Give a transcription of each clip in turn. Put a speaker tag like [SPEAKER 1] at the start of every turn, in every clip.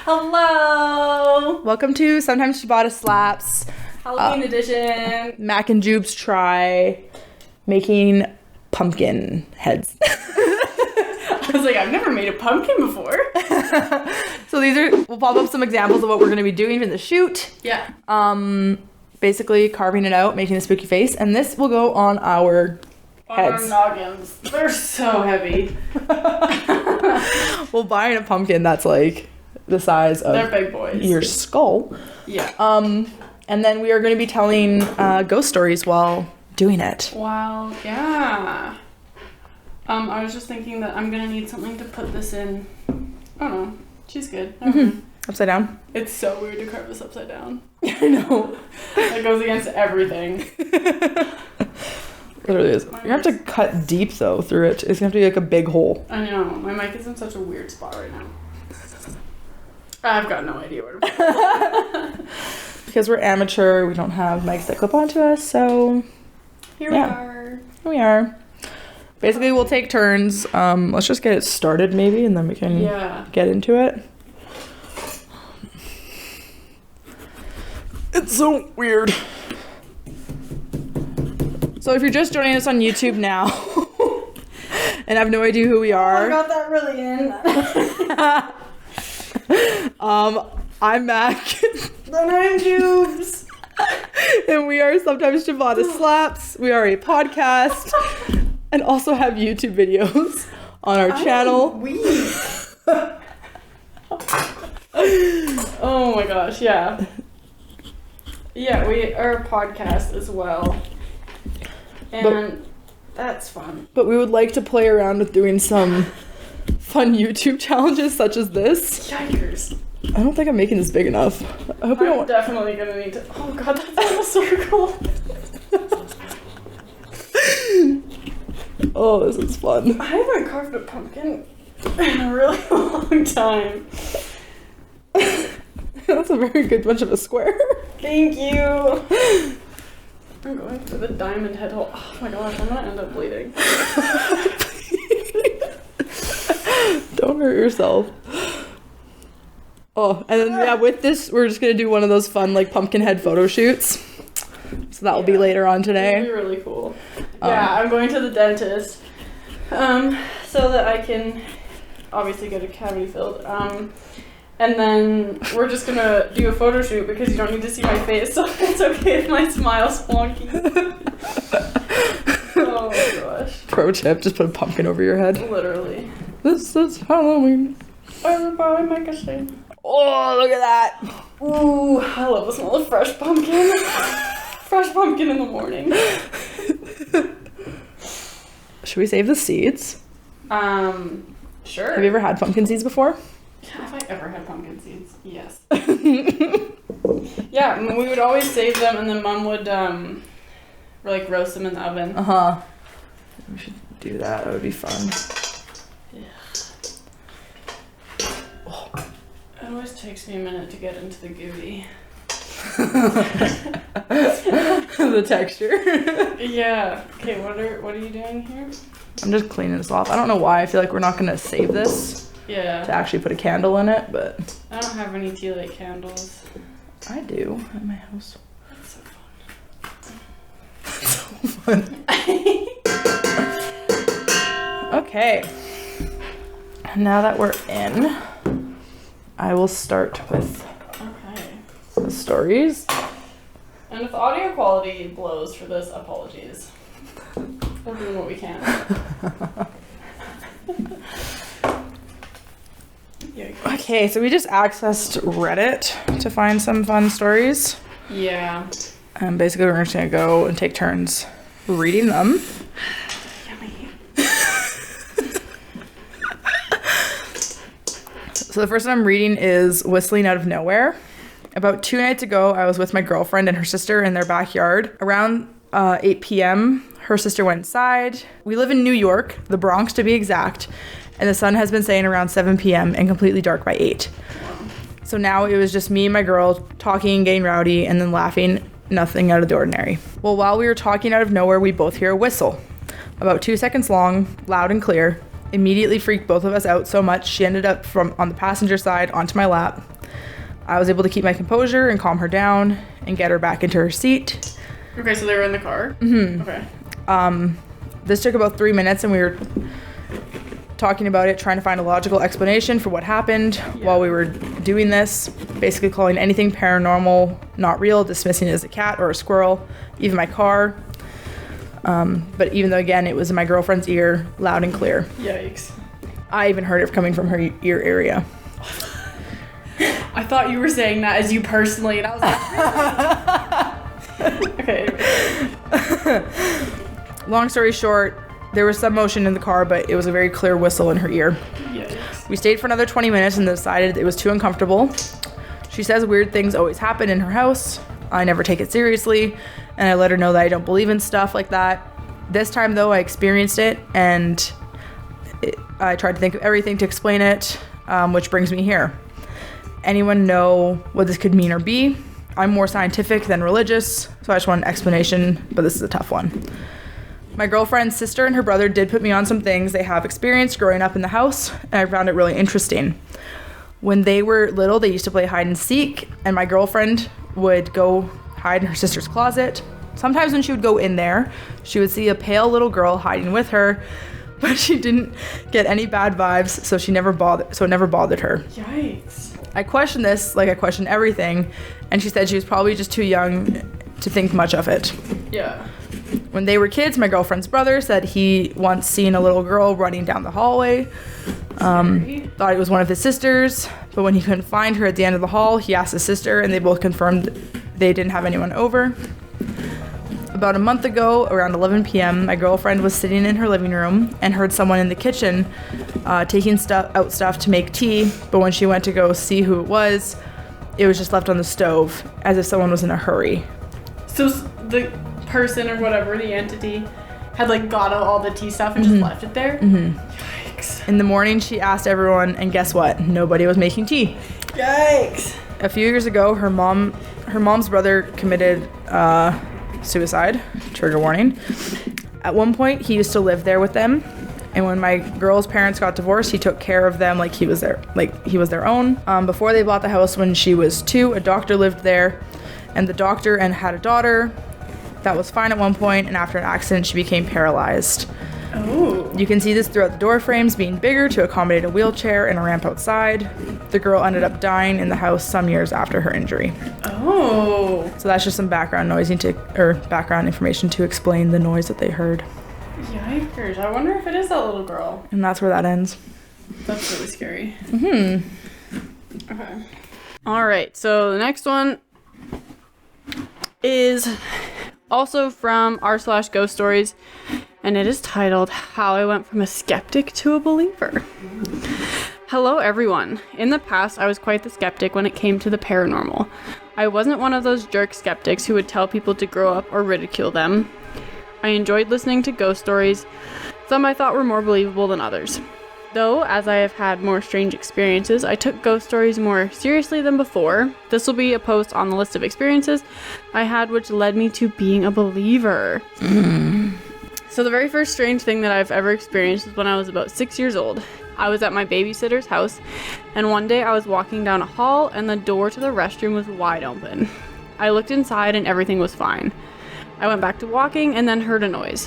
[SPEAKER 1] Hello!
[SPEAKER 2] Welcome to Sometimes Ciabatta Slaps.
[SPEAKER 1] Halloween edition.
[SPEAKER 2] Mak and Jubes try making pumpkin heads.
[SPEAKER 1] I was like, I've never made a pumpkin before.
[SPEAKER 2] So we'll pop up some examples of what we're going to be doing in the shoot.
[SPEAKER 1] Yeah.
[SPEAKER 2] Basically carving it out, making a spooky face, and this will go on our heads.
[SPEAKER 1] On our noggins. They're so heavy.
[SPEAKER 2] Well, buying a pumpkin that's like the size of
[SPEAKER 1] They're big boys.
[SPEAKER 2] your skull.
[SPEAKER 1] Yeah.
[SPEAKER 2] And then we are going to be telling ghost stories while doing it.
[SPEAKER 1] Wow. Yeah. I was just thinking that I'm gonna need something to put this in. Oh no, she's good.
[SPEAKER 2] Mm-hmm. Upside down.
[SPEAKER 1] It's so weird to carve this upside down.
[SPEAKER 2] I know.
[SPEAKER 1] That goes against everything.
[SPEAKER 2] Literally is. You're gonna have to cut deep though through it. It's gonna have to be like a big hole.
[SPEAKER 1] I know. My mic is in such a weird spot right now. I've got no idea where to put it.
[SPEAKER 2] Because we're amateur, we don't have mics that clip onto us, so
[SPEAKER 1] Here we are.
[SPEAKER 2] Here we are. Basically, we'll take turns. Let's just get it started maybe, and then we can get into it. It's so weird. So if you're just joining us on YouTube now and have no idea who we are.
[SPEAKER 1] I got that really in.
[SPEAKER 2] I'm Mak.
[SPEAKER 1] Then I'm Jubes.
[SPEAKER 2] And we are Sometimes Ciabatta Slaps. We are a podcast and also have YouTube videos on our channel.
[SPEAKER 1] Oh my gosh, yeah. Yeah, we are a podcast as well. And that's fun.
[SPEAKER 2] But we would like to play around with doing some fun YouTube challenges such as this.
[SPEAKER 1] Yikers.
[SPEAKER 2] I don't think I'm making this big enough. I hope we don't.
[SPEAKER 1] I'm definitely gonna need to. Oh god, that's in a circle.
[SPEAKER 2] Oh, this is fun.
[SPEAKER 1] I haven't carved a pumpkin in a really long time.
[SPEAKER 2] That's a very good bunch of a square.
[SPEAKER 1] Thank you. I'm going for the diamond head hole. Oh my gosh, I'm gonna end up bleeding.
[SPEAKER 2] Don't hurt yourself. Oh, and then with this, we're just gonna do one of those fun like pumpkin head photo shoots. So that will be later on today.
[SPEAKER 1] It'll be really cool. Yeah, I'm going to the dentist, so that I can obviously get a cavity filled. And then we're just gonna do a photo shoot because you don't need to see my face, so it's okay if my smile's wonky. Oh my gosh.
[SPEAKER 2] Pro tip, just put a pumpkin over your head.
[SPEAKER 1] Literally.
[SPEAKER 2] This is Halloween.
[SPEAKER 1] Everybody make a scene.
[SPEAKER 2] Oh, look at that.
[SPEAKER 1] Ooh, I love the smell of fresh pumpkin. Fresh pumpkin in the morning.
[SPEAKER 2] Should we save the seeds?
[SPEAKER 1] Sure.
[SPEAKER 2] Have you ever had pumpkin seeds before?
[SPEAKER 1] Have I ever had pumpkin seeds? Yes. Yeah, we would always save them, and then Mom would like roast them in the oven.
[SPEAKER 2] We should do that. That would be fun.
[SPEAKER 1] Yeah. Oh. It always takes me a minute to get into the gooey.
[SPEAKER 2] The texture.
[SPEAKER 1] Yeah. Okay. What are you doing here?
[SPEAKER 2] I'm just cleaning this off. I don't know why. I feel like we're not gonna save this.
[SPEAKER 1] Yeah.
[SPEAKER 2] To actually put a candle in it, but
[SPEAKER 1] I don't have any tea light candles.
[SPEAKER 2] I do at my house.
[SPEAKER 1] That's so fun.
[SPEAKER 2] That's so fun. Okay. Now that we're in, I will start with the stories.
[SPEAKER 1] And if the audio quality blows for this, apologies. We're doing what we can.
[SPEAKER 2] Okay, so we just accessed Reddit to find some fun stories.
[SPEAKER 1] Yeah.
[SPEAKER 2] And basically we're just gonna go and take turns reading them.
[SPEAKER 1] Yummy.
[SPEAKER 2] So the first one I'm reading is Whistling Out of Nowhere. About 2 nights ago, I was with my girlfriend and her sister in their backyard. Around 8 p.m., her sister went inside. We live in New York, the Bronx to be exact, and the sun has been setting around 7 p.m. and completely dark by 8. So now it was just me and my girl talking, getting rowdy, and then laughing. Nothing out of the ordinary. Well, while we were talking out of nowhere, we both hear a whistle. About 2 seconds long, loud and clear. Immediately freaked both of us out so much, she ended up from on the passenger side onto my lap. I was able to keep my composure and calm her down and get her back into her seat.
[SPEAKER 1] Okay, so they were in the car?
[SPEAKER 2] Mm-hmm.
[SPEAKER 1] Okay.
[SPEAKER 2] This took about 3 minutes, and we were talking about it, trying to find a logical explanation for what happened while we were doing this, basically calling anything paranormal not real, dismissing it as a cat or a squirrel, even my car. But even though, again, it was in my girlfriend's ear, loud and clear.
[SPEAKER 1] Yikes.
[SPEAKER 2] I even heard it coming from her ear area.
[SPEAKER 1] I thought you were saying that as you personally, and I was like, okay.
[SPEAKER 2] Long story short, there was some motion in the car, but it was a very clear whistle in her ear.
[SPEAKER 1] Yikes.
[SPEAKER 2] We stayed for another 20 minutes and decided it was too uncomfortable. She says weird things always happen in her house. I never take it seriously, and I let her know that I don't believe in stuff like that. This time, though, I experienced it, and I tried to think of everything to explain it, which brings me here. Anyone know what this could mean or be? I'm more scientific than religious, so I just want an explanation, but this is a tough one. My girlfriend's sister and her brother did put me on some things they have experienced growing up in the house, and I found it really interesting. When they were little, they used to play hide and seek, and my girlfriend would go hide in her sister's closet. Sometimes when she would go in there, she would see a pale little girl hiding with her, but she didn't get any bad vibes, so it never bothered her.
[SPEAKER 1] Yikes.
[SPEAKER 2] I questioned this like I question everything, and she said she was probably just too young to think much of it.
[SPEAKER 1] Yeah.
[SPEAKER 2] When they were kids, my girlfriend's brother said he once seen a little girl running down the hallway. Thought it was one of his sisters, but when he couldn't find her at the end of the hall, he asked his sister, and they both confirmed they didn't have anyone over. About a month ago, around 11 p.m., my girlfriend was sitting in her living room and heard someone in the kitchen taking out stuff to make tea, but when she went to go see who it was just left on the stove, as if someone was in a hurry.
[SPEAKER 1] So the person or whatever, the entity, had like got out all the tea stuff and just left it there?
[SPEAKER 2] Mm-hmm.
[SPEAKER 1] Yikes.
[SPEAKER 2] In the morning, she asked everyone, and guess what? Nobody was making tea.
[SPEAKER 1] Yikes.
[SPEAKER 2] A few years ago, her mom's brother committed suicide. Trigger warning. At one point, he used to live there with them, and when my girl's parents got divorced, he took care of them like he was their own. Before they bought the house when she was 2, a doctor lived there, and the doctor had a daughter that was fine at one point, and after an accident, she became paralyzed.
[SPEAKER 1] Oh.
[SPEAKER 2] You can see this throughout the door frames being bigger to accommodate a wheelchair and a ramp outside. The girl ended up dying in the house some years after her injury.
[SPEAKER 1] Oh.
[SPEAKER 2] So that's just some background information to explain the noise that they heard.
[SPEAKER 1] Yikers. I wonder if it is that little girl.
[SPEAKER 2] And that's where that ends.
[SPEAKER 1] That's really scary.
[SPEAKER 2] Mm-hmm.
[SPEAKER 1] Okay. All right. So the next one is also from r/ghost stories, and it is titled How I Went from a Skeptic to a Believer. Hello everyone. In the past, I was quite the skeptic when it came to the paranormal. I wasn't one of those jerk skeptics who would tell people to grow up or ridicule them. I enjoyed listening to ghost stories. Some I thought were more believable than others. Though, as I have had more strange experiences, I took ghost stories more seriously than before. This will be a post on the list of experiences I had which led me to being a believer. So the very first strange thing that I've ever experienced was when I was about 6 years old. I was at my babysitter's house, and one day I was walking down a hall and the door to the restroom was wide open. I looked inside and everything was fine. I went back to walking and then heard a noise.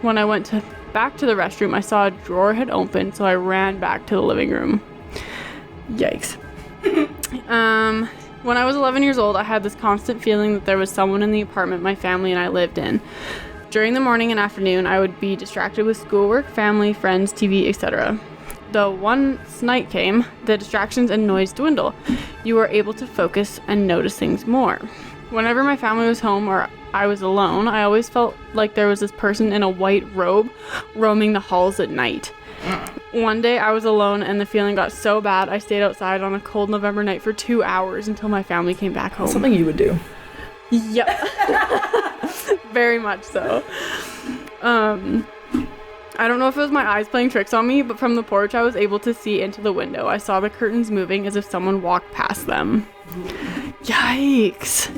[SPEAKER 1] When I went back to the restroom, I saw a drawer had opened, so I ran back to the living room. Yikes. When I was 11 years old, I had this constant feeling that there was someone in the apartment my family and I lived in. During the morning and afternoon, I would be distracted with schoolwork, family, friends, TV, etc. Though once night came, the distractions and noise dwindle. You are able to focus and notice things more. Whenever my family was home or I was alone, I always felt like there was this person in a white robe roaming the halls at night. One day I was alone and the feeling got so bad I stayed outside on a cold November night for 2 hours until my family came back home.
[SPEAKER 2] Something you would do.
[SPEAKER 1] Yep. Very much so. I don't know if it was my eyes playing tricks on me, but from the porch I was able to see into the window. I saw the curtains moving as if someone walked past them. Yikes.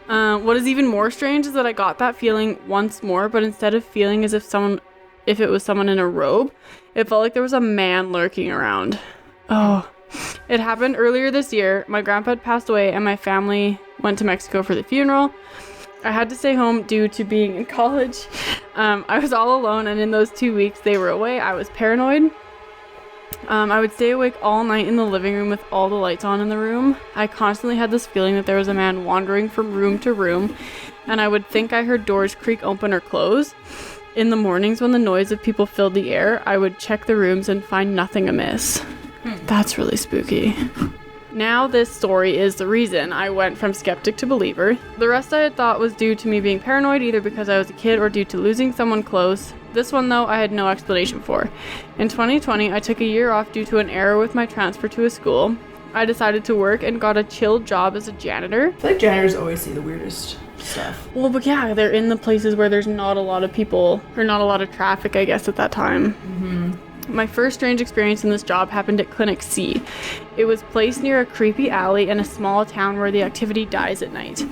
[SPEAKER 1] What is even more strange is that I got that feeling once more, but instead of feeling as if it was someone in a robe, it felt like there was a man lurking around. Oh, It happened earlier this year. My grandpa had passed away and my family went to Mexico for the funeral. I had to stay home due to being in college. I was all alone, and in those 2 weeks they were away, I was paranoid. I would stay awake all night in the living room with all the lights on in the room. I constantly had this feeling that there was a man wandering from room to room, and I would think I heard doors creak open or close. In the mornings when the noise of people filled the air, I would check the rooms and find nothing amiss. That's really spooky. Now this story is the reason I went from skeptic to believer. The rest I had thought was due to me being paranoid, either because I was a kid or due to losing someone close. This one, though, I had no explanation for. In 2020, I took a year off due to an error with my transfer to a school. I decided to work and got a chill job as a janitor.
[SPEAKER 2] I feel like janitors always see the weirdest stuff.
[SPEAKER 1] Well, but yeah, they're in the places where there's not a lot of people, or not a lot of traffic, I guess, at that time. My first strange experience in this job happened at Clinic C. It was placed near a creepy alley in a small town where the activity dies at night.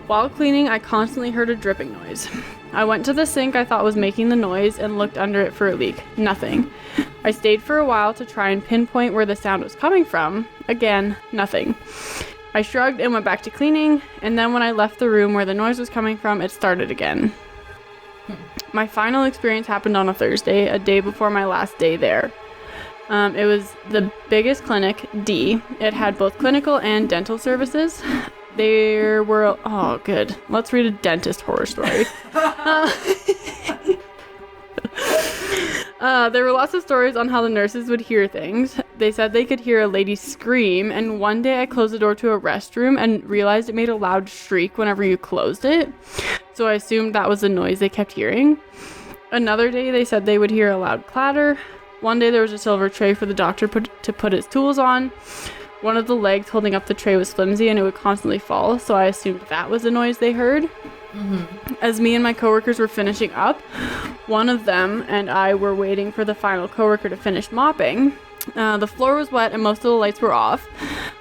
[SPEAKER 1] While cleaning, I constantly heard a dripping noise. I went to the sink I thought was making the noise and looked under it for a leak. Nothing. I stayed for a while to try and pinpoint where the sound was coming from. Again, nothing. I shrugged and went back to cleaning, and then when I left the room where the noise was coming from, it started again. My final experience happened on a Thursday, a day before my last day there. It was the biggest clinic, D. It had both clinical and dental services. There were... Oh, good. Let's read a dentist horror story. There were lots of stories on how the nurses would hear things. They said they could hear a lady scream, and one day I closed the door to a restroom and realized it made a loud shriek whenever you closed it. So I assumed that was the noise they kept hearing. Another day they said they would hear a loud clatter. One day there was a silver tray for the doctor to put his tools on. One of the legs holding up the tray was flimsy and it would constantly fall, so I assumed that was the noise they heard. As me and my coworkers were finishing up, one of them and I were waiting for the final coworker to finish mopping. The floor was wet and most of the lights were off.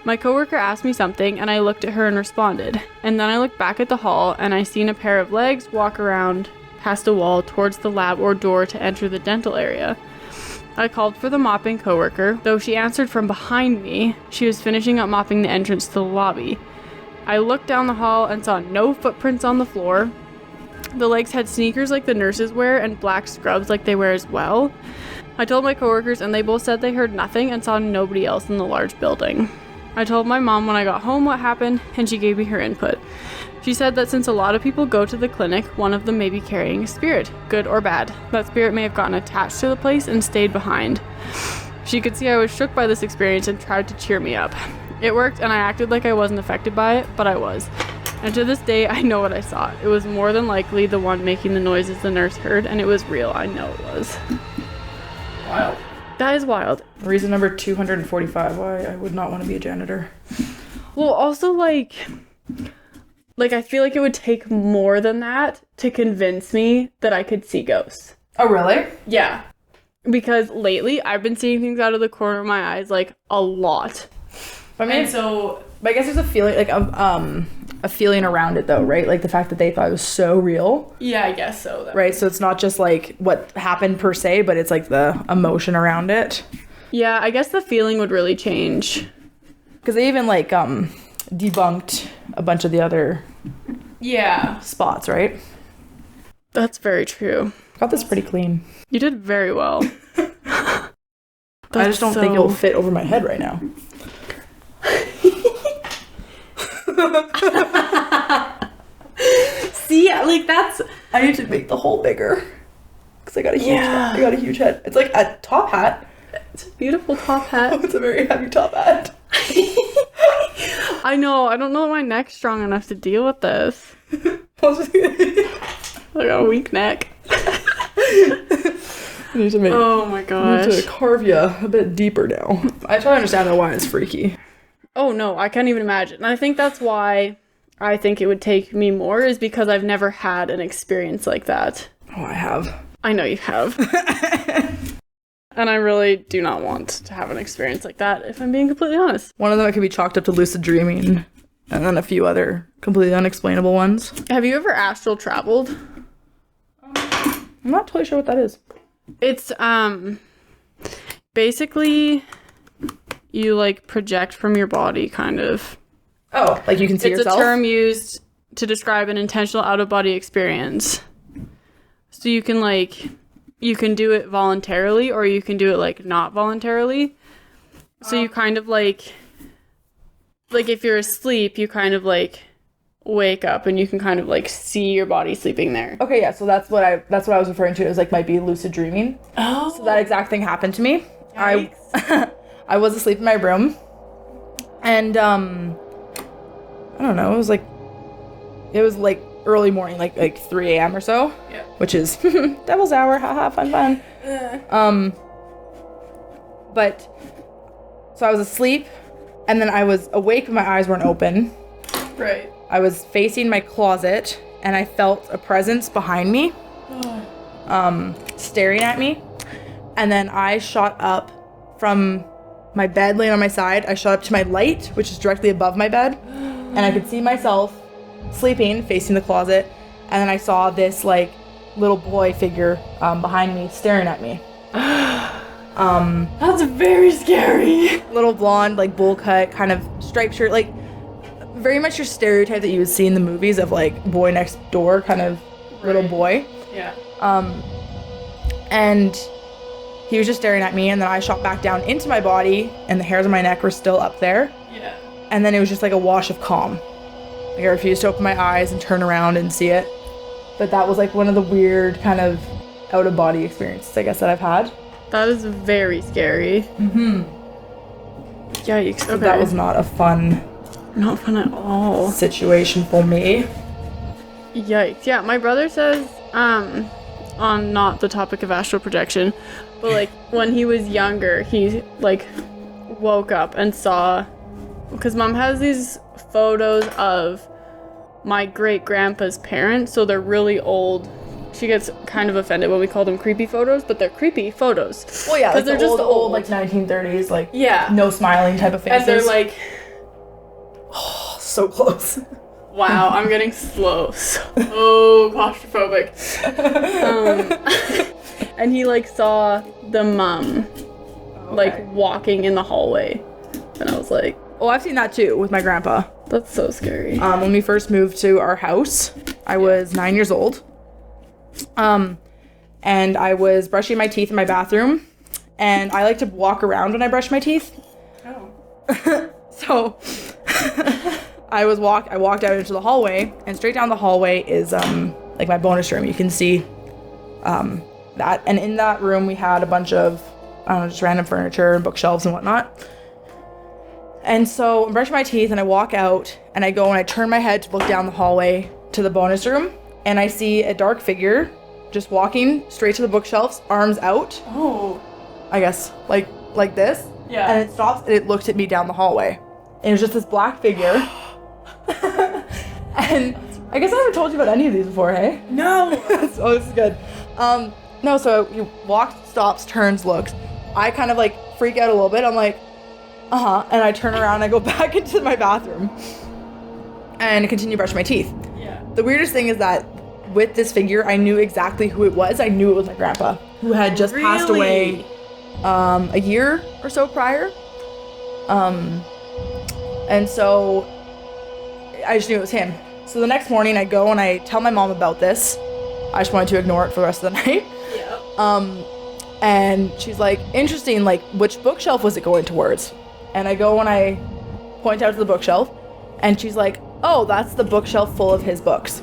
[SPEAKER 1] My coworker asked me something and I looked at her and responded. And then I looked back at the hall and I seen a pair of legs walk around past a wall towards the lab or door to enter the dental area. I called for the mopping coworker. Though she answered from behind me, she was finishing up mopping the entrance to the lobby. I looked down the hall and saw no footprints on the floor. The legs had sneakers like the nurses wear and black scrubs like they wear as well. I told my coworkers and they both said they heard nothing and saw nobody else in the large building. I told my mom when I got home what happened and she gave me her input. She said that since a lot of people go to the clinic, one of them may be carrying a spirit, good or bad. That spirit may have gotten attached to the place and stayed behind. She could see I was shook by this experience and tried to cheer me up. It worked and I acted like I wasn't affected by it, but I was. And to this day, I know what I saw. It was more than likely the one making the noises the nurse heard, and it was real. I know it was.
[SPEAKER 2] Wild.
[SPEAKER 1] That is wild.
[SPEAKER 2] Reason number 245 why I would not want to be a janitor.
[SPEAKER 1] Well, also, like I feel like it would take more than that to convince me that I could see ghosts.
[SPEAKER 2] Oh, really?
[SPEAKER 1] Yeah. Because lately, I've been seeing things out of the corner of my eyes, like, a lot.
[SPEAKER 2] But I guess there's a feeling, like, a feeling around it, though, right? Like, the fact that they thought it was so real.
[SPEAKER 1] Yeah, I guess so.
[SPEAKER 2] Right? So it's not just, like, what happened per se, but it's, like, the emotion around it.
[SPEAKER 1] Yeah, I guess the feeling would really change.
[SPEAKER 2] Because they even, like, debunked a bunch of the other spots, right?
[SPEAKER 1] That's very true.
[SPEAKER 2] Got this pretty clean.
[SPEAKER 1] You did very well.
[SPEAKER 2] I just don't think it'll fit over my head right now.
[SPEAKER 1] See, like that's...
[SPEAKER 2] I need to make the hole bigger. Because I got a huge head. It's like a top hat.
[SPEAKER 1] It's a beautiful top hat.
[SPEAKER 2] It's a very heavy top hat.
[SPEAKER 1] I know. I don't know my neck's strong enough to deal with this. I got a weak neck.
[SPEAKER 2] I need to make...
[SPEAKER 1] Oh my gosh.
[SPEAKER 2] I need to carve you a bit deeper now. I totally understand why it's freaky.
[SPEAKER 1] Oh no, I can't even imagine. And I think that's why I think it would take me more, is because I've never had an experience like that.
[SPEAKER 2] Oh, I have.
[SPEAKER 1] I know you have. And I really do not want to have an experience like that, if I'm being completely honest.
[SPEAKER 2] One of them could be chalked up to lucid dreaming, and then a few other completely unexplainable ones.
[SPEAKER 1] Have you ever astral traveled?
[SPEAKER 2] I'm not totally sure what that is.
[SPEAKER 1] It's basically you like project from your body, kind of.
[SPEAKER 2] Oh, like you can see yourself?
[SPEAKER 1] It's a term used to describe an intentional out-of-body experience. So you can do it voluntarily, or you can do it like not voluntarily. So you kind of like if you're asleep, you kind of like wake up and you can kind of like see your body sleeping there.
[SPEAKER 2] Okay, yeah, so that's what I was referring to. It was like might be lucid dreaming.
[SPEAKER 1] Oh.
[SPEAKER 2] So that exact thing happened to me.
[SPEAKER 1] Yikes.
[SPEAKER 2] I was asleep in my room, and I don't know, it was like early morning, like 3 a.m. or so.
[SPEAKER 1] Yeah.
[SPEAKER 2] Which is devil's hour, haha, fun. But so I was asleep, and then I was awake, but my eyes weren't open.
[SPEAKER 1] Right.
[SPEAKER 2] I was facing my closet, and I felt a presence behind me, staring at me. And then I shot up from my bed laying on my side. I shot up to my light, which is directly above my bed, and I could see myself sleeping, facing the closet. And then I saw this like little boy figure behind me, staring at me.
[SPEAKER 1] That's very scary.
[SPEAKER 2] Little blonde, like bowl cut, kind of striped shirt, like very much your stereotype that you would see in the movies of like boy next door kind of little boy.
[SPEAKER 1] Yeah.
[SPEAKER 2] And he was just staring at me, and then I shot back down into my body, and the hairs on my neck were still up there.
[SPEAKER 1] Yeah.
[SPEAKER 2] And then it was just like a wash of calm. Like I refused to open my eyes and turn around and see it. But that was like one of the weird kind of out of body experiences, I guess, that I've had.
[SPEAKER 1] That is very scary.
[SPEAKER 2] Mm-hmm.
[SPEAKER 1] Yikes.
[SPEAKER 2] So
[SPEAKER 1] okay.
[SPEAKER 2] that was not at all situation for me.
[SPEAKER 1] Yikes. Yeah, my brother says, on not the topic of astral projection, but like when he was younger, he like woke up and saw, because Mom has these photos of my great grandpa's parents, so they're really old. She gets kind of offended when we call them creepy photos, but they're creepy photos.
[SPEAKER 2] Well, yeah, like they're just old like 1930s, like no smiling type of faces.
[SPEAKER 1] And they're like,
[SPEAKER 2] oh, so close.
[SPEAKER 1] Wow, I'm getting so claustrophobic. And he like saw the mom like walking in the hallway, and I was like,
[SPEAKER 2] oh, I've seen that too with my grandpa.
[SPEAKER 1] That's so scary.
[SPEAKER 2] When we first moved to our house, I was 9 years old. And I was brushing my teeth in my bathroom, and I like to walk around when I brush my teeth.
[SPEAKER 1] Oh.
[SPEAKER 2] So I walked out into the hallway, and straight down the hallway is like my bonus room. You can see that, and in that room we had a bunch of just random furniture and bookshelves and whatnot. And so I'm brushing my teeth, and I walk out, and I go and I turn my head to look down the hallway to the bonus room, and I see a dark figure just walking straight to the bookshelves, arms out.
[SPEAKER 1] Oh.
[SPEAKER 2] I guess like this.
[SPEAKER 1] Yeah.
[SPEAKER 2] And it stops, and it looked at me down the hallway. And it was just this black figure. And I guess I haven't told you about any of these before, hey?
[SPEAKER 1] No.
[SPEAKER 2] Oh, this is good. No, so he walks, stops, turns, looks. I kind of like freak out a little bit. I'm like, and I turn around and I go back into my bathroom and continue brushing my teeth.
[SPEAKER 1] Yeah.
[SPEAKER 2] The weirdest thing is that with this figure, I knew exactly who it was. I knew it was my grandpa, who had just passed away a year or so prior. And so I just knew it was him. So the next morning I go and I tell my mom about this. I just wanted to ignore it for the rest of the night.
[SPEAKER 1] Yeah.
[SPEAKER 2] And she's like, interesting, like which bookshelf was it going towards? And I go and I point out to the bookshelf, and she's like, oh, that's the bookshelf full of his books.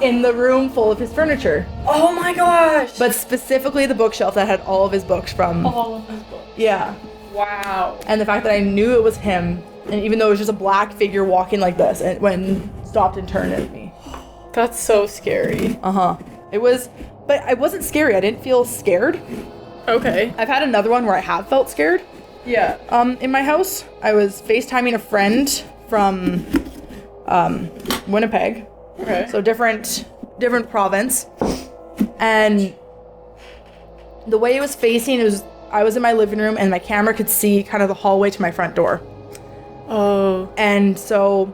[SPEAKER 2] In the room full of his furniture.
[SPEAKER 1] Oh my gosh.
[SPEAKER 2] But specifically the bookshelf that had all of his books from.
[SPEAKER 1] All of his books.
[SPEAKER 2] Yeah.
[SPEAKER 1] Wow.
[SPEAKER 2] And the fact that I knew it was him, and even though it was just a black figure walking like this, and when stopped and turned at me.
[SPEAKER 1] That's so scary.
[SPEAKER 2] It was, but I wasn't scary. I didn't feel scared.
[SPEAKER 1] Okay.
[SPEAKER 2] I've had another one where I have felt scared.
[SPEAKER 1] Yeah.
[SPEAKER 2] In my house, I was FaceTiming a friend from Winnipeg.
[SPEAKER 1] Okay.
[SPEAKER 2] So different province. And the way it was facing, I was in my living room, and my camera could see kind of the hallway to my front door.
[SPEAKER 1] Oh.
[SPEAKER 2] And so,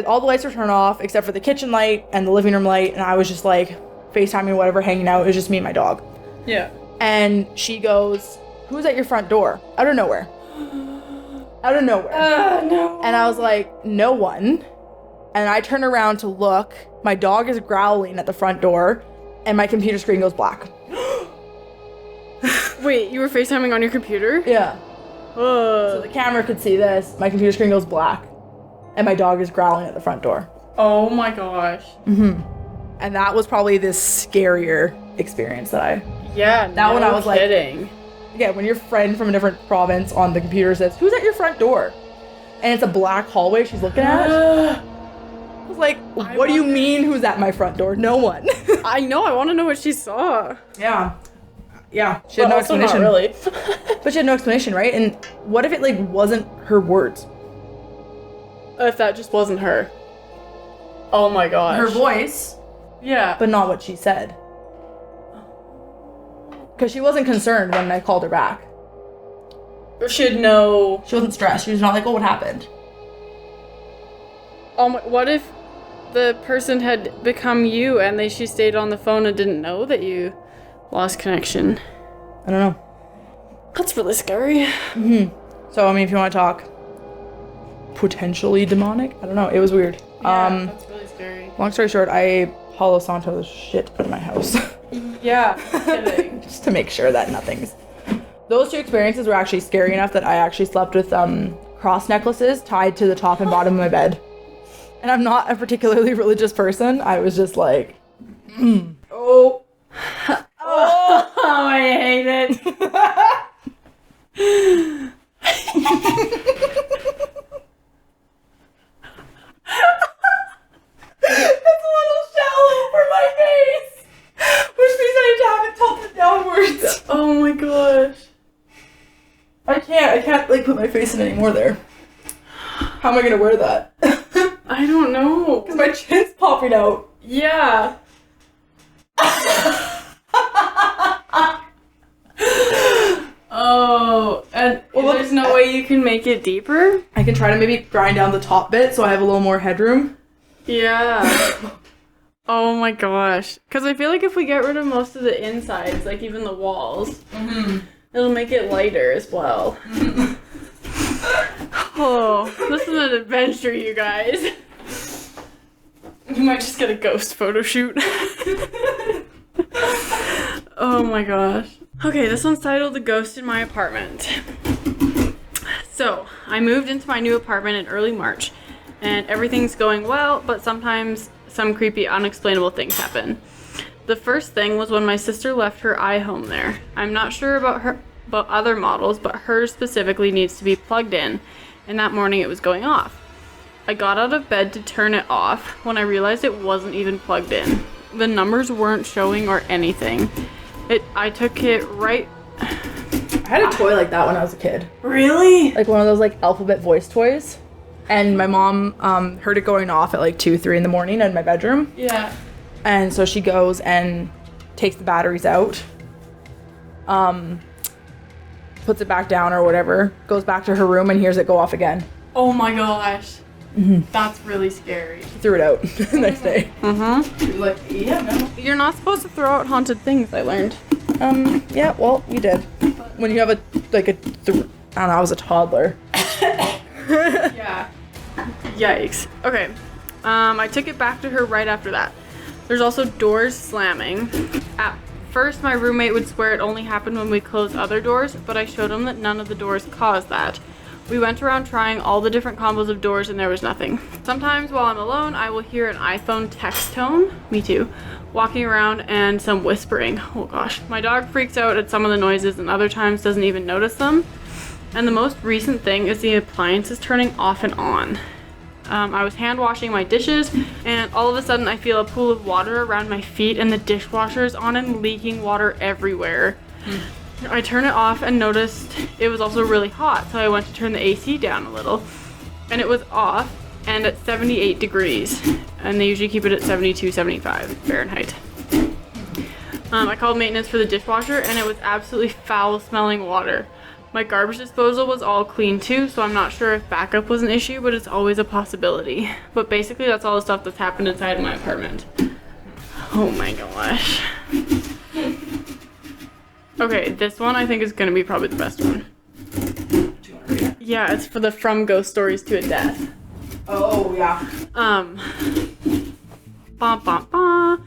[SPEAKER 2] all the lights were turned off except for the kitchen light and the living room light, and I was just like FaceTiming or whatever, hanging out. It was just me and my dog.
[SPEAKER 1] Yeah.
[SPEAKER 2] And she goes, who's at your front door? Out of nowhere. Out of nowhere.
[SPEAKER 1] No.
[SPEAKER 2] And I was like, no one. And I turn around to look. My dog is growling at the front door, and my computer screen goes black.
[SPEAKER 1] Wait, you were FaceTiming on your computer?
[SPEAKER 2] Yeah. So the camera could see this. My computer screen goes black, and my dog is growling at the front door.
[SPEAKER 1] Oh my gosh.
[SPEAKER 2] And that was probably the scarier experience that I...
[SPEAKER 1] Yeah,
[SPEAKER 2] that one I was
[SPEAKER 1] kidding.
[SPEAKER 2] Like... Yeah, when your friend from a different province on the computer says, who's at your front door? And it's a black hallway she's looking at. I was like, what do you mean who's at my front door? No one.
[SPEAKER 1] I know, I want to know what she saw.
[SPEAKER 2] Yeah. Yeah, she had no explanation.
[SPEAKER 1] Not really.
[SPEAKER 2] But she had no explanation, right? And what if it, like, wasn't her words?
[SPEAKER 1] If that just wasn't her. Oh my gosh.
[SPEAKER 2] Her voice.
[SPEAKER 1] Yeah.
[SPEAKER 2] But not what she said. Because she wasn't concerned when I called her back.
[SPEAKER 1] She had no...
[SPEAKER 2] She wasn't stressed. She was not like, oh, what happened?
[SPEAKER 1] Oh my... What if the person had become you and she stayed on the phone and didn't know that you lost connection?
[SPEAKER 2] I don't know.
[SPEAKER 1] That's really scary.
[SPEAKER 2] So, I mean, if you want to talk potentially demonic, I don't know. It was weird.
[SPEAKER 1] Yeah, that's really scary.
[SPEAKER 2] Long story short, I Palo Santo the shit out of my house.
[SPEAKER 1] Yeah, kidding.
[SPEAKER 2] Just to make sure that nothing's... Those two experiences were actually scary enough that I actually slept with cross necklaces tied to the top and bottom of my bed. And I'm not a particularly religious person. I was just like, oh,
[SPEAKER 1] I hate it.
[SPEAKER 2] It's a little shallow for my face, which means I need to have it tilted downwards.
[SPEAKER 1] Oh my gosh.
[SPEAKER 2] I can't like put my face in anymore there. How am I gonna wear that?
[SPEAKER 1] I don't know.
[SPEAKER 2] Because my chin's popping out.
[SPEAKER 1] Yeah. Oh, and there's no way you can make it deeper?
[SPEAKER 2] I can try to maybe grind down the top bit so I have a little more headroom.
[SPEAKER 1] Yeah. Oh my gosh. Because I feel like if we get rid of most of the insides, like even the walls, it'll make it lighter as well. Oh, this is an adventure, you guys. You might just get a ghost photo shoot. Oh my gosh. Okay, this one's titled The Ghost in My Apartment. So, I moved into my new apartment in early March, and everything's going well, but sometimes some creepy, unexplainable things happen. The first thing was when my sister left her iHome there. I'm not sure about other models, but hers specifically needs to be plugged in, and that morning it was going off. I got out of bed to turn it off when I realized it wasn't even plugged in. The numbers weren't showing or anything. I took it right...
[SPEAKER 2] I had a toy like that when I was a kid.
[SPEAKER 1] Really?
[SPEAKER 2] Like one of those like alphabet voice toys. And my mom heard it going off at like 2, 3 in the morning in my bedroom.
[SPEAKER 1] Yeah.
[SPEAKER 2] And so she goes and takes the batteries out. Puts it back down or whatever. Goes back to her room and hears it go off again.
[SPEAKER 1] Oh my gosh. That's really scary.
[SPEAKER 2] She threw it out the next day. She was like, yeah, no.
[SPEAKER 1] You're not supposed to throw out haunted things, I learned.
[SPEAKER 2] Yeah, well, you did. When you have I don't know, I was a toddler.
[SPEAKER 1] Yeah. Yikes. Okay. I took it back to her right after that. There's also doors slamming. At first, my roommate would swear it only happened when we closed other doors, but I showed him that none of the doors caused that. We went around trying all the different combos of doors and there was nothing. Sometimes while I'm alone, I will hear an iPhone text tone, me too, walking around and some whispering. Oh gosh. My dog freaks out at some of the noises and other times doesn't even notice them. And the most recent thing is the appliances turning off and on. I was hand washing my dishes and all of a sudden I feel a pool of water around my feet and the dishwasher is on and leaking water everywhere. I turned it off and noticed it was also really hot, so I went to turn the AC down a little and it was off and at 78 degrees, and they usually keep it at 72, 75 Fahrenheit. I called maintenance for the dishwasher and it was absolutely foul smelling water. My garbage disposal was all clean too, so I'm not sure if backup was an issue, but it's always a possibility. But basically that's all the stuff that's happened inside my apartment. Oh my gosh. Okay, this one I think is gonna be probably the best one.
[SPEAKER 2] Do you want to read it?
[SPEAKER 1] Yeah, it's for the From Ghost Stories to a Death.
[SPEAKER 2] Oh, yeah.
[SPEAKER 1] Ba, ba, ba.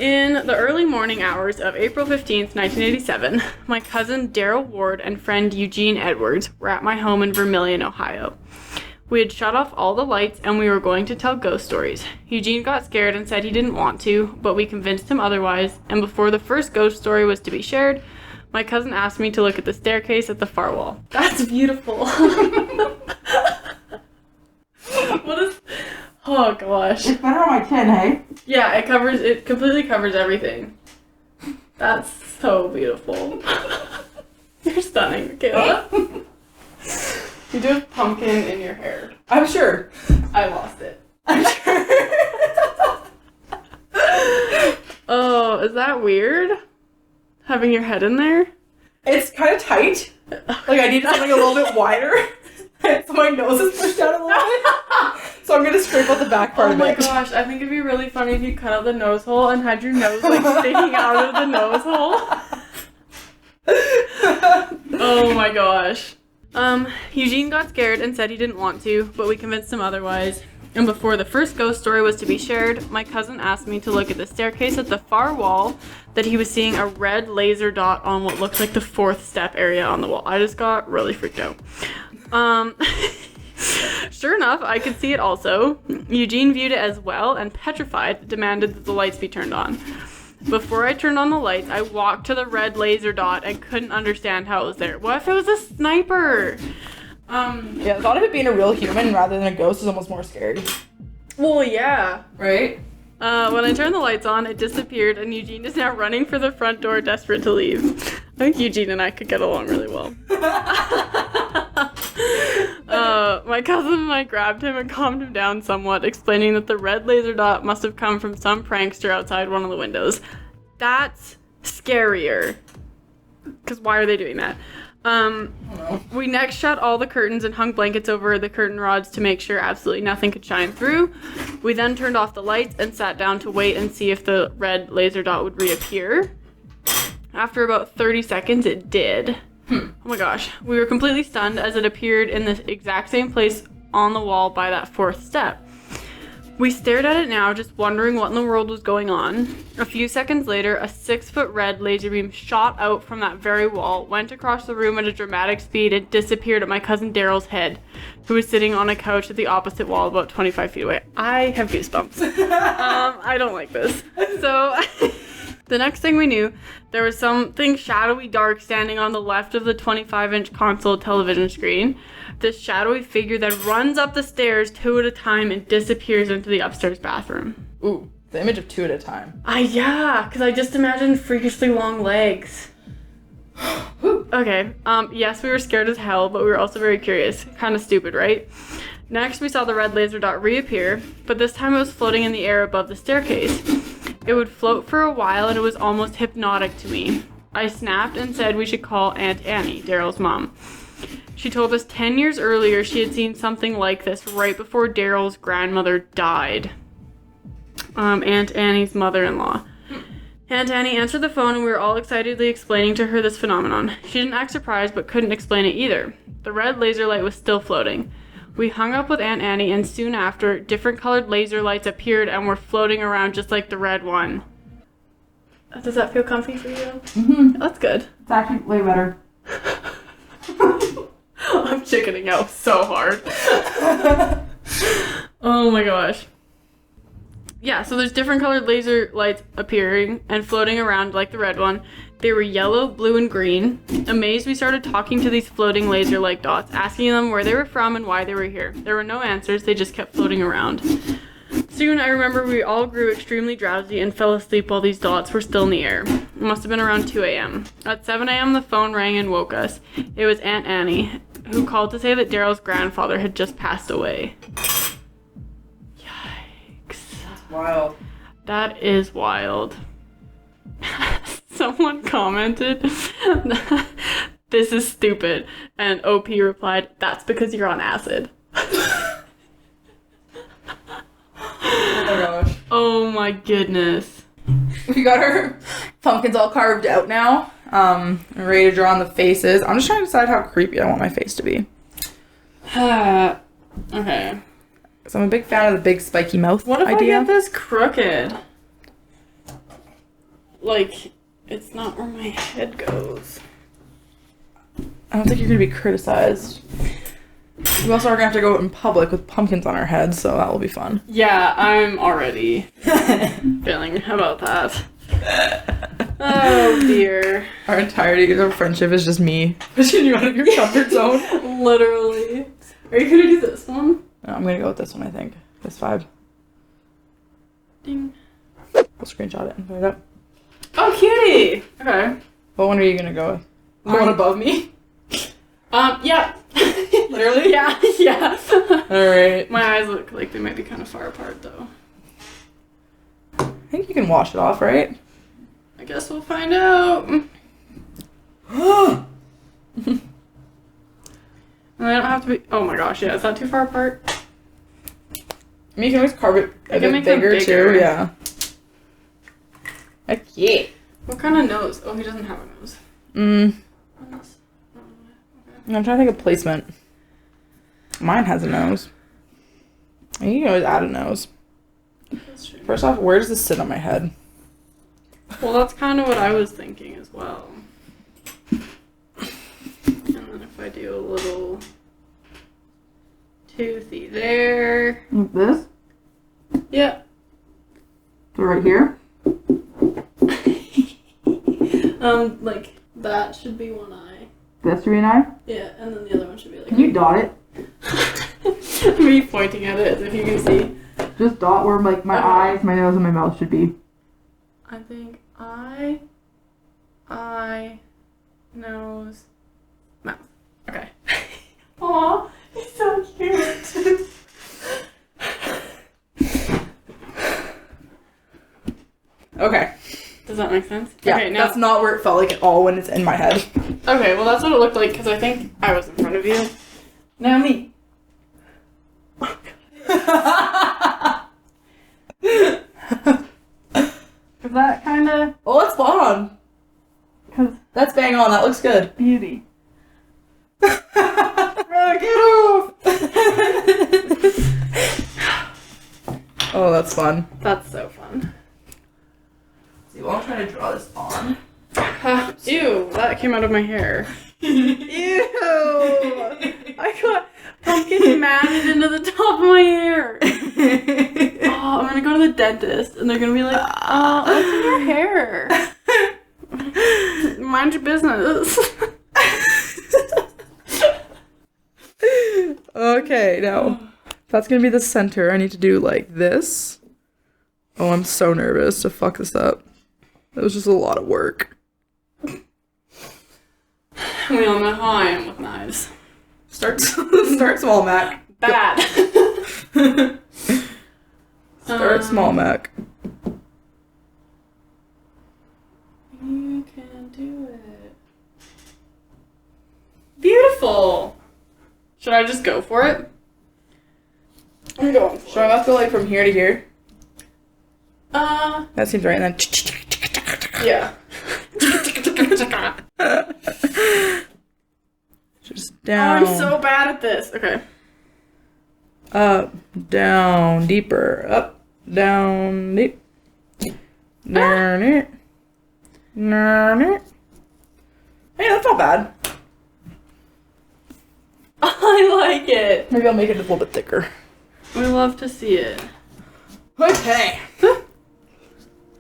[SPEAKER 1] In the early morning hours of April 15th, 1987, my cousin Daryl Ward and friend Eugene Edwards were at my home in Vermilion, Ohio. We had shut off all the lights and we were going to tell ghost stories. Eugene got scared and said he didn't want to, but we convinced him otherwise, and before the first ghost story was to be shared, my cousin asked me to look at the staircase at the far wall. That's beautiful. What is... Oh, gosh.
[SPEAKER 2] It's better on my chin, hey?
[SPEAKER 1] Yeah, it completely covers everything. That's so beautiful. You're stunning, Michaela. You do have pumpkin in your hair.
[SPEAKER 2] I'm sure.
[SPEAKER 1] I lost it.
[SPEAKER 2] I'm sure.
[SPEAKER 1] Oh, is that weird? Having your head in there?
[SPEAKER 2] It's kind of tight. Like, I need something a little bit wider. So my nose is pushed out a little bit. So I'm going to scrape out the back part of it.
[SPEAKER 1] Oh my gosh, I think it'd be really funny if you cut out the nose hole and had your nose, like, sticking out of the nose hole. Oh my gosh. Eugene got scared and said he didn't want to, but we convinced him otherwise. And before the first ghost story was to be shared, my cousin asked me to look at the staircase at the far wall that he was seeing a red laser dot on what looked like the fourth step area on the wall. I just got really freaked out. Sure enough, I could see it also. Eugene viewed it as well and, petrified, demanded that the lights be turned on. Before I turned on the lights, I walked to the red laser dot and couldn't understand how it was there. What if it was a sniper?
[SPEAKER 2] Yeah, the thought of it being a real human rather than a ghost is almost more scary.
[SPEAKER 1] Well, yeah.
[SPEAKER 2] Right?
[SPEAKER 1] When I turned the lights on, it disappeared, and Eugene is now running for the front door, desperate to leave. I think Eugene and I could get along really well. My cousin and I grabbed him and calmed him down somewhat, explaining that the red laser dot must have come from some prankster outside one of the windows. That's scarier. Because why are they doing that? We next shut all the curtains and hung blankets over the curtain rods to make sure absolutely nothing could shine through. We then turned off the lights and sat down to wait and see if the red laser dot would reappear. After about 30 seconds, it did. Oh my gosh. We were completely stunned as it appeared in the exact same place on the wall by that fourth step. We stared at it now, just wondering what in the world was going on. A few seconds later, a 6-foot red laser beam shot out from that very wall, went across the room at a dramatic speed, and disappeared at my cousin Daryl's head, who was sitting on a couch at the opposite wall about 25 feet away. I have goosebumps. I don't like this. So... The next thing we knew, there was something shadowy dark standing on the left of the 25-inch console television screen. This shadowy figure then runs up the stairs 2 at a time and disappears into the upstairs bathroom.
[SPEAKER 2] Ooh, the image of 2 at a time.
[SPEAKER 1] Yeah, because I just imagined freakishly long legs. Okay, yes, we were scared as hell, but we were also very curious. Kind of stupid, right? Next, we saw the red laser dot reappear, but this time it was floating in the air above the staircase. It would float for a while, and it was almost hypnotic to me. I snapped and said we should call Aunt Annie, Daryl's mom. She told us 10 years earlier she had seen something like this right before Daryl's grandmother died. Aunt Annie's mother-in-law. Aunt Annie answered the phone, and we were all excitedly explaining to her this phenomenon. She didn't act surprised, but couldn't explain it either. The red laser light was still floating. We hung up with Aunt Annie, and soon after, different colored laser lights appeared and were floating around just like the red one. Does that feel comfy for you?
[SPEAKER 2] Mm-hmm.
[SPEAKER 1] That's good.
[SPEAKER 2] It's actually way better.
[SPEAKER 1] I'm chickening out so hard. Oh my gosh. Yeah, so there's different colored laser lights appearing and floating around like the red one. They were yellow, blue, and green. Amazed, we started talking to these floating laser-like dots, asking them where they were from and why they were here. There were no answers, they just kept floating around. Soon, I remember we all grew extremely drowsy and fell asleep while these dots were still in the air. It must have been around 2 a.m. At 7 a.m., the phone rang and woke us. It was Aunt Annie, who called to say that Daryl's grandfather had just passed away. Yikes.
[SPEAKER 2] That's wild.
[SPEAKER 1] That is wild. Someone commented, "This is stupid," and OP replied, "That's because you're on acid."
[SPEAKER 2] Oh my gosh.
[SPEAKER 1] Oh my goodness.
[SPEAKER 2] We got our pumpkins all carved out now. I'm ready to draw on the faces. I'm just trying to decide how creepy I want my face to be.
[SPEAKER 1] Okay.
[SPEAKER 2] So I'm a big fan of the big spiky mouth
[SPEAKER 1] What if
[SPEAKER 2] idea.
[SPEAKER 1] I get this crooked? Like, it's not where my head goes.
[SPEAKER 2] I don't think you're going to be criticized. We also are going to have to go out in public with pumpkins on our heads, so that will be fun.
[SPEAKER 1] Yeah, I'm already feeling about that. Oh dear.
[SPEAKER 2] Our entirety of our friendship is just me pushing you out of your comfort zone.
[SPEAKER 1] Literally. Are you gonna do this one?
[SPEAKER 2] No, I'm going to go with this one, I think. This vibe.
[SPEAKER 1] Ding.
[SPEAKER 2] We'll screenshot it and put it up.
[SPEAKER 1] Oh, cutie! Okay.
[SPEAKER 2] What one are you going to go with? The one above me?
[SPEAKER 1] Yeah.
[SPEAKER 2] Literally?
[SPEAKER 1] Yeah, yeah.
[SPEAKER 2] Alright.
[SPEAKER 1] My eyes look like they might be kind of far apart, though.
[SPEAKER 2] I think you can wash it off, right?
[SPEAKER 1] I guess we'll find out. And I don't have to be... Oh my gosh, yeah. Is that too far apart?
[SPEAKER 2] I mean, you can always carve it
[SPEAKER 1] I
[SPEAKER 2] a
[SPEAKER 1] can
[SPEAKER 2] bit
[SPEAKER 1] make them
[SPEAKER 2] bigger,
[SPEAKER 1] bigger.
[SPEAKER 2] too. Yeah. Heck yeah.
[SPEAKER 1] What kind of nose? Oh, he doesn't have a nose.
[SPEAKER 2] I'm
[SPEAKER 1] Okay.
[SPEAKER 2] trying to think of placement. Mine has a nose. And you can always add a nose.
[SPEAKER 1] That's true.
[SPEAKER 2] First off, where does this sit on my head?
[SPEAKER 1] Well, that's kind of what I was thinking as well. And then if I do a little toothy there.
[SPEAKER 2] Like this?
[SPEAKER 1] Yeah.
[SPEAKER 2] So right here?
[SPEAKER 1] Like that should be one eye.
[SPEAKER 2] This should be an eye?
[SPEAKER 1] Yeah, and then the other one should be like.
[SPEAKER 2] Can you dot it?
[SPEAKER 1] Me pointing at it as if you can see.
[SPEAKER 2] Just dot where like my eyes, my nose, and my mouth should be.
[SPEAKER 1] I think eye, nose, mouth. Okay. Aw, he's so cute.
[SPEAKER 2] Okay.
[SPEAKER 1] Does that make sense?
[SPEAKER 2] Yeah,
[SPEAKER 1] Okay, now.
[SPEAKER 2] that's not where it felt like at all when it's in my head.
[SPEAKER 1] Okay, well that's what it looked like because I think I was in front of you. Now me. Is that kind of
[SPEAKER 2] Oh, that's spot on.
[SPEAKER 1] cause
[SPEAKER 2] That's bang on. That looks good.
[SPEAKER 1] beauty?
[SPEAKER 2] Get off! Oh, that's fun.
[SPEAKER 1] That's so fun.
[SPEAKER 2] See, well, I'm trying to draw this on.
[SPEAKER 1] Ew, that came out of my hair. Ew! I got pumpkin matted into the top of my hair. Oh, I'm gonna go to the dentist and they're gonna be like, oh, what's in your hair? Mind your business.
[SPEAKER 2] Okay, now that's gonna be the center. I need to do like this. Oh, I'm so nervous to fuck this up. That was just a lot of work.
[SPEAKER 1] We all know how I am with knives.
[SPEAKER 2] Start small, Mac.
[SPEAKER 1] Bad.
[SPEAKER 2] Start small, Mac.
[SPEAKER 1] You can do it. Beautiful. Should I just go for it? I'm going for
[SPEAKER 2] Should I have to go like from here to here?
[SPEAKER 1] it.
[SPEAKER 2] That seems right. And then
[SPEAKER 1] Yeah.
[SPEAKER 2] just
[SPEAKER 1] Oh,
[SPEAKER 2] down.
[SPEAKER 1] I'm so bad at this. Okay.
[SPEAKER 2] Up, down, deeper. Up, down, deep. Learn it. Learn it. Hey, that's not bad.
[SPEAKER 1] I like it.
[SPEAKER 2] Maybe I'll make it a little bit thicker.
[SPEAKER 1] We love to see it.
[SPEAKER 2] Okay.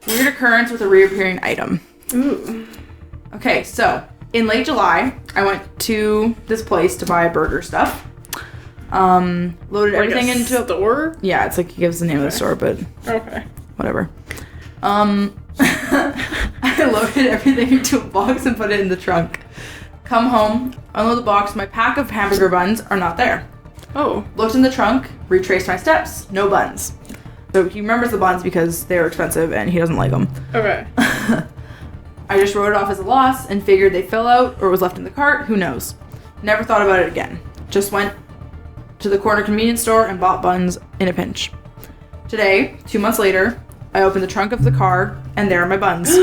[SPEAKER 2] Weird occurrence with a reappearing item.
[SPEAKER 1] Ooh.
[SPEAKER 2] Okay, so in late July, I went to this place to buy burger stuff. Loaded everything into a
[SPEAKER 1] store.
[SPEAKER 2] Yeah, it's like it gives the name of the store, but
[SPEAKER 1] Okay.
[SPEAKER 2] whatever. I loaded everything into a box and put it in the trunk. Come home, unload the box. My pack of hamburger buns are not there.
[SPEAKER 1] Oh.
[SPEAKER 2] Looked in the trunk, retraced my steps, no buns. So he remembers the buns because they were expensive and he doesn't like them.
[SPEAKER 1] Okay.
[SPEAKER 2] I just wrote it off as a loss and figured they fell out or was left in the cart, who knows. Never thought about it again. Just went to the corner convenience store and bought buns in a pinch. Today, 2 months later, I opened the trunk of the car and there are my buns.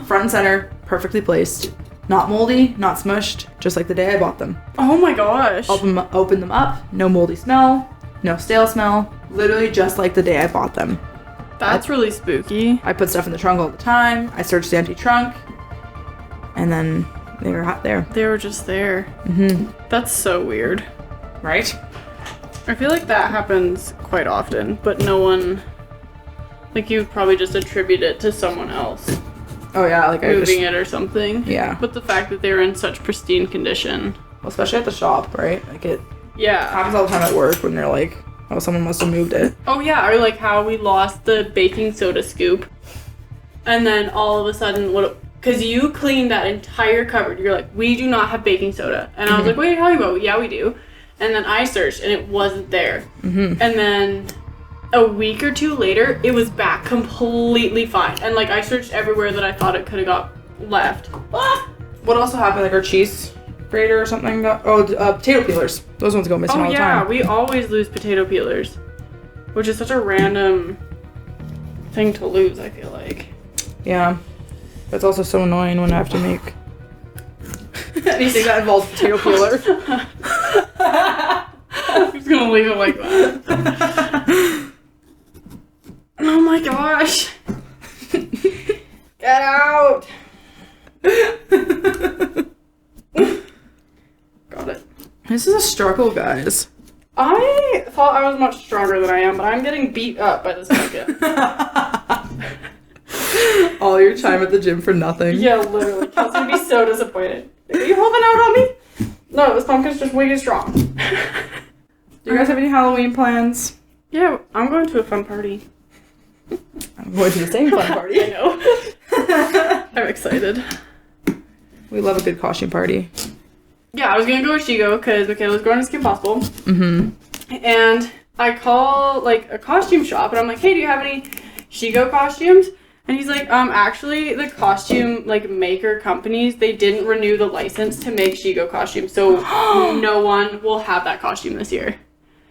[SPEAKER 2] Front and center, perfectly placed. Not moldy, not smushed, just like the day I bought them.
[SPEAKER 1] Oh my gosh.
[SPEAKER 2] Open them up, no moldy smell, no stale smell, literally just like the day I bought them.
[SPEAKER 1] That's really spooky.
[SPEAKER 2] I put stuff in the trunk all the time. I searched the empty trunk, and then they were there.
[SPEAKER 1] They were just there.
[SPEAKER 2] Mm-hmm.
[SPEAKER 1] That's so weird.
[SPEAKER 2] Right?
[SPEAKER 1] I feel like that happens quite often, but no one, like, you would probably just attribute it to someone else.
[SPEAKER 2] Oh yeah, like
[SPEAKER 1] moving it or something.
[SPEAKER 2] Yeah.
[SPEAKER 1] But the fact that they were in such pristine condition.
[SPEAKER 2] Well, especially at the shop, right? Like it
[SPEAKER 1] Yeah.
[SPEAKER 2] happens all the time at work when they're like, oh, someone must have moved it.
[SPEAKER 1] Oh yeah, or like how we lost the baking soda scoop. And then all of a sudden, because you cleaned that entire cupboard. You're like, we do not have baking soda. And I was like, what are you talking about? Yeah, we do. And then I searched and it wasn't there. Mm-hmm. And then a week or two later, it was back completely fine. And like I searched everywhere that I thought it could have got left. Ah!
[SPEAKER 2] What also happened? Like our cheese grater or something? Potato peelers. Those ones go missing all the time.
[SPEAKER 1] Oh yeah, we always lose potato peelers. Which is such a random thing to lose, I feel like.
[SPEAKER 2] Yeah. But it's also so annoying when I have to make anything that involves potato peeler.
[SPEAKER 1] I'm just gonna leave it like that. Oh my gosh. Get out. Got it.
[SPEAKER 2] This is a struggle, guys.
[SPEAKER 1] I thought I was much stronger than I am, but I'm getting beat up by this pumpkin.
[SPEAKER 2] All your time at the gym for nothing.
[SPEAKER 1] Yeah, literally. Kelsey would be so disappointed. Are you holding out on me? No, this pumpkin's just way too strong.
[SPEAKER 2] Do you guys have any Halloween plans?
[SPEAKER 1] Yeah, I'm going to a fun party.
[SPEAKER 2] I'm going to the same fun party.
[SPEAKER 1] I know. I'm excited.
[SPEAKER 2] We love a good costume party.
[SPEAKER 1] Yeah, I was gonna go with Shigo because Michaela's going to Skip Possible.
[SPEAKER 2] Mm-hmm.
[SPEAKER 1] And I call like a costume shop and I'm like, hey, do you have any Shigo costumes? And he's like, actually the costume like maker companies, they didn't renew the license to make Shigo costumes, so no one will have that costume this year.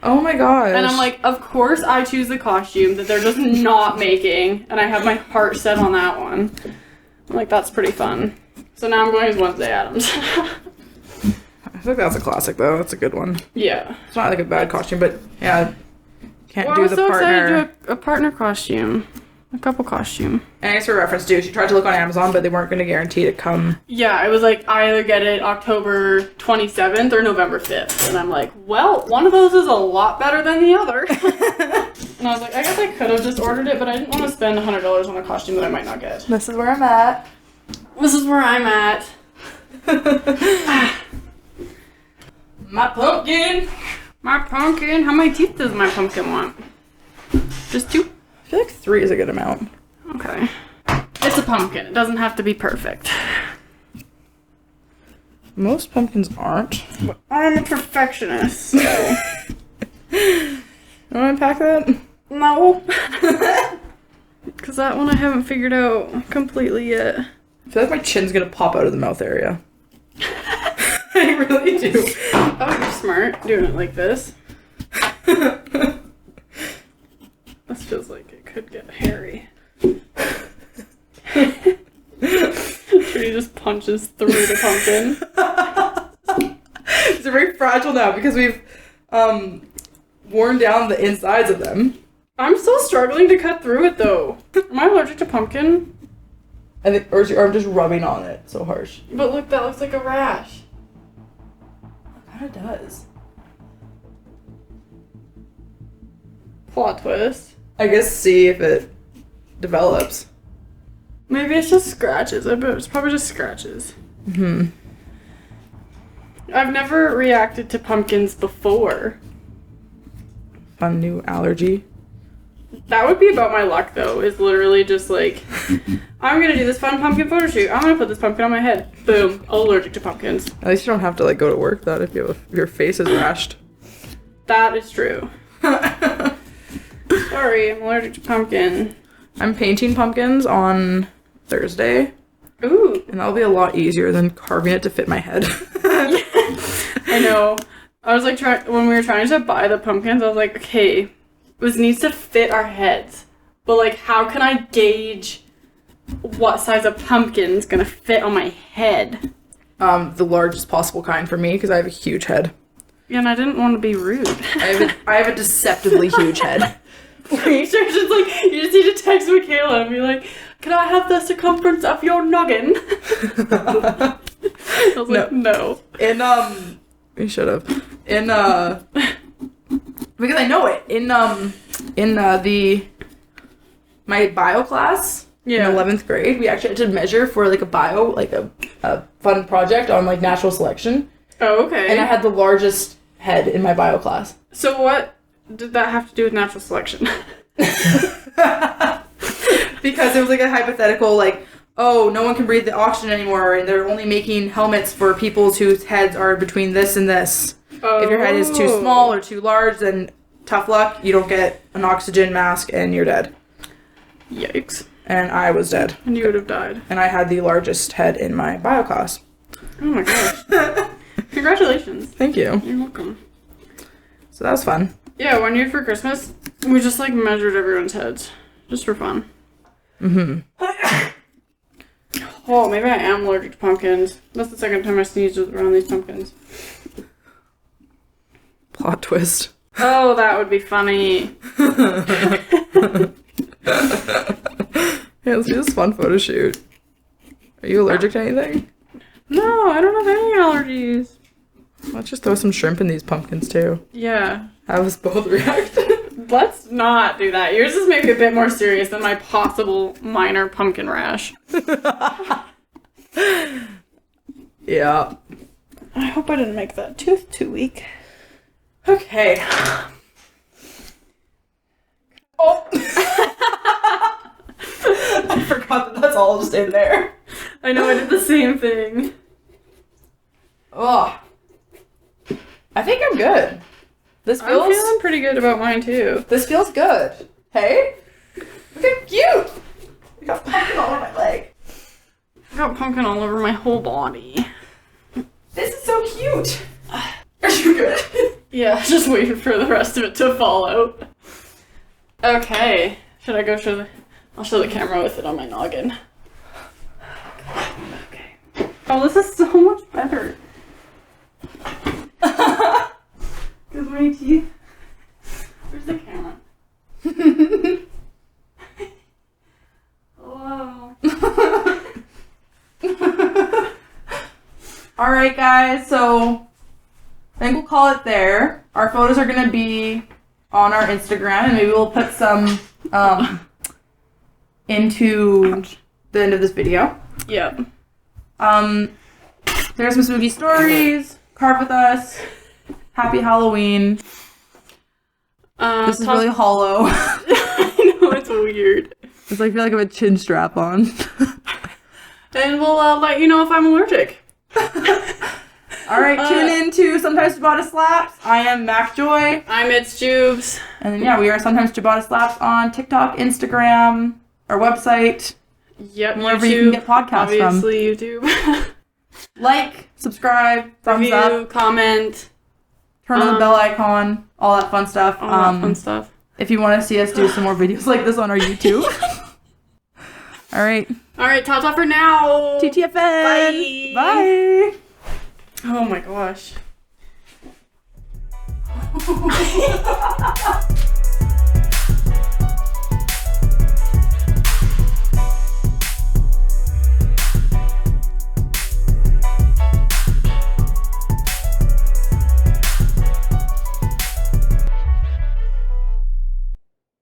[SPEAKER 2] Oh my gosh.
[SPEAKER 1] And I'm like, of course I choose the costume that they're just not making, and I have my heart set on that one. I'm like, that's pretty fun. So now I'm going as Wednesday Addams.
[SPEAKER 2] I think that's a classic though. That's a good one.
[SPEAKER 1] Yeah.
[SPEAKER 2] It's not like a bad costume, but yeah, can't do the
[SPEAKER 1] I was so
[SPEAKER 2] partner.
[SPEAKER 1] excited to do a partner costume. A couple costume.
[SPEAKER 2] And I guess for reference too, she tried to look on Amazon, but they weren't going to guarantee to come.
[SPEAKER 1] Yeah, it was like I either get it October 27th or November 5th. And I'm like, well, one of those is a lot better than the other. And I was like, I guess I could have just ordered it, but I didn't want to spend $100 on a costume that I might not get.
[SPEAKER 2] This is where I'm at.
[SPEAKER 1] This is where I'm at. My pumpkin. My pumpkin. How many teeth does my pumpkin want? Just 2?
[SPEAKER 2] I feel like 3 is a good amount.
[SPEAKER 1] Okay. It's a pumpkin. It doesn't have to be perfect.
[SPEAKER 2] Most pumpkins aren't.
[SPEAKER 1] But I'm a perfectionist, so...
[SPEAKER 2] You want to unpack that?
[SPEAKER 1] No. Because that one I haven't figured out completely yet.
[SPEAKER 2] I feel like my chin's going to pop out of the mouth area. I really do.
[SPEAKER 1] Oh, you're smart. Doing it like this. This feels like it could get hairy. Trudy just punches through the pumpkin.
[SPEAKER 2] They're very fragile now because we've worn down the insides of them.
[SPEAKER 1] I'm still struggling to cut through it though. Am I allergic to pumpkin?
[SPEAKER 2] I think, or is your arm just rubbing on it so harsh?
[SPEAKER 1] But look, that looks like a rash.
[SPEAKER 2] It kind of does.
[SPEAKER 1] Plot twist.
[SPEAKER 2] I guess see if it develops.
[SPEAKER 1] Maybe it's just scratches. I bet it's probably just scratches.
[SPEAKER 2] Mm-hmm.
[SPEAKER 1] I've never reacted to pumpkins before.
[SPEAKER 2] Fun new allergy.
[SPEAKER 1] That would be about my luck though, is literally just like, I'm gonna do this fun pumpkin photo shoot. I'm gonna put this pumpkin on my head. Boom. Allergic to pumpkins.
[SPEAKER 2] At least you don't have to like go to work that if your face is rashed.
[SPEAKER 1] That is true. Sorry, I'm allergic to pumpkin.
[SPEAKER 2] I'm painting pumpkins on Thursday.
[SPEAKER 1] Ooh.
[SPEAKER 2] And that'll be a lot easier than carving it to fit my head.
[SPEAKER 1] I know. I was like, when we were trying to buy the pumpkins, I was like, okay, this needs to fit our heads. But like, how can I gauge what size of pumpkin's gonna fit on my head?
[SPEAKER 2] the largest possible kind for me because I have a huge head.
[SPEAKER 1] Yeah, and I didn't want to be rude.
[SPEAKER 2] I have a deceptively huge head.
[SPEAKER 1] Research is like, you just need to text Michaela and be like, can I have the circumference of your noggin? I was like, no.
[SPEAKER 2] We should have. Because I know it. My bio class in 11th grade, we actually had to measure for like a fun project on like natural selection.
[SPEAKER 1] Oh, okay.
[SPEAKER 2] And I had the largest head in my bio class.
[SPEAKER 1] So what did that have to do with natural selection?
[SPEAKER 2] Because it was like a hypothetical, like, oh, no one can breathe the oxygen anymore, and they're only making helmets for people whose heads are between this and this. Oh. If your head is too small or too large, then tough luck, you don't get an oxygen mask and you're dead.
[SPEAKER 1] Yikes.
[SPEAKER 2] And I was dead.
[SPEAKER 1] And you would have died.
[SPEAKER 2] And I had the largest head in my bio class.
[SPEAKER 1] Oh my gosh. Congratulations.
[SPEAKER 2] Thank you.
[SPEAKER 1] You're welcome.
[SPEAKER 2] So that was fun.
[SPEAKER 1] Yeah, one year for Christmas, we just like measured everyone's heads. Just for fun. Mm-hmm. Oh, maybe I am allergic to pumpkins. That's the second time I sneezed around these pumpkins.
[SPEAKER 2] Plot twist.
[SPEAKER 1] Oh, that would be funny.
[SPEAKER 2] Yeah, let's do this fun photo shoot. Are you allergic to anything?
[SPEAKER 1] No, I don't have any allergies.
[SPEAKER 2] Let's just throw some shrimp in these pumpkins too.
[SPEAKER 1] Yeah.
[SPEAKER 2] Have us both react.
[SPEAKER 1] Let's not do that. Yours is maybe a bit more serious than my possible minor pumpkin rash.
[SPEAKER 2] Yeah.
[SPEAKER 1] I hope I didn't make that tooth too weak.
[SPEAKER 2] Okay. Oh! I forgot that that's all just in there.
[SPEAKER 1] I know, I did the same thing.
[SPEAKER 2] Oh. I think I'm good. I'm
[SPEAKER 1] feeling pretty good about mine too.
[SPEAKER 2] This feels good. Hey? Look how cute! I got pumpkin all over my leg.
[SPEAKER 1] I got pumpkin all over my whole body.
[SPEAKER 2] This is so cute. Are you good?
[SPEAKER 1] Yeah, just waiting for the rest of it to fall out. Okay. Should I go I'll show the camera with it on my noggin. Okay. Oh, this is so much better. Because my teeth... Where's the camera? Hello.
[SPEAKER 2] Alright guys, so I think we'll call it there. Our photos are going to be on our Instagram, and maybe we'll put some into the end of this video.
[SPEAKER 1] Yep.
[SPEAKER 2] There's some spooky stories. Carve with us. Happy Halloween. This is really hollow.
[SPEAKER 1] I know, it's weird.
[SPEAKER 2] It's like I feel like I have a chin strap on.
[SPEAKER 1] And we'll let you know if I'm allergic.
[SPEAKER 2] Alright, tune in to Sometimes Ciabatta Slaps. I am Mak Joy.
[SPEAKER 1] I'm Mak Jubes.
[SPEAKER 2] And then, yeah, we are Sometimes Ciabatta Slaps on TikTok, Instagram, our website.
[SPEAKER 1] Yep,
[SPEAKER 2] wherever
[SPEAKER 1] YouTube,
[SPEAKER 2] you can get podcasts
[SPEAKER 1] obviously YouTube.
[SPEAKER 2] Like, subscribe, thumbs
[SPEAKER 1] review,
[SPEAKER 2] up,
[SPEAKER 1] comment,
[SPEAKER 2] turn on the bell icon, all that fun stuff.
[SPEAKER 1] All that fun stuff.
[SPEAKER 2] If you want to see us do some more videos like this on our YouTube. Alright.
[SPEAKER 1] Alright, ta-ta for now.
[SPEAKER 2] ttfn.
[SPEAKER 1] Bye.
[SPEAKER 2] Bye.
[SPEAKER 1] Oh my gosh.